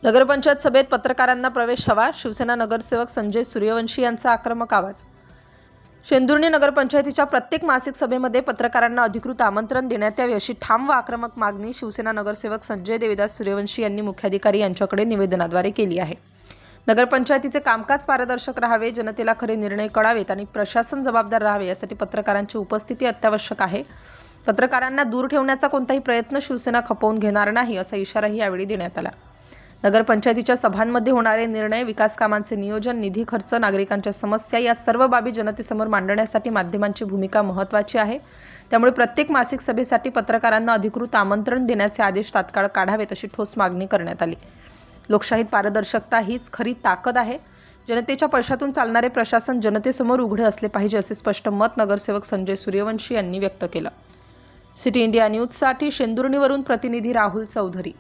नगरपंचायत सभेत पत्रकारांना प्रवेश हवा, शिवसेना नगरसेवक संजय सूर्यवंशी यांचा आक्रमक आवाज। शेंदुर्णी नगरपंचायतीच्या प्रत्येक मासिक सभेमध्ये पत्रकारांना अधिकृत आमंत्रण देण्यात यावे अशी ठाम व आक्रमक मागणी शिवसेना नगरसेवक संजय देवीदास सूर्यवंशी यांनी मुख्याधिकारी यांच्याकडे निवेदनाद्वारे केली आहे। नगरपंचायतीचे कामकाज पारदर्शक राहावे, जनतेला खरे निर्णय कळावेत आणि प्रशासन जबाबदार राहावे यासाठी पत्रकारांची उपस्थिती अत्यावश्यक आहे। पत्रकारांना दूर ठेवण्याचा कोणताही प्रयत्न शिवसेना खपवून घेणार नाही असा इशाराही यावेळी देण्यात आला। नगरपंचायतीच्या सभांमध्ये होणारे निर्णय, विकास कामांचे नियोजन, निधी खर्च, नागरिकांच्या समस्या या सर्व बाबी जनतेसमोर मांडण्यासाठी माध्यमांची भूमिका महत्त्वाची आहे। त्यामुळे प्रत्येक मासिक सभेसाठी पत्रकारांना अधिकृत आमंत्रण देण्याचे आदेश तात्काळ काढावेत अशी ठोस मागणी करण्यात आली। लोकशाहीत पारदर्शकता हीच खरी ताकद आहे। जनतेच्या पैशातून चालणारे प्रशासन जनतेसमोर उघडे असले पाहिजे असे स्पष्ट मत नगरसेवक संजय सूर्यवंशी यांनी व्यक्त केलं। सिटी इंडिया न्यूजसाठी शेंदुर्णीवरून प्रतिनिधी राहुल चौधरी।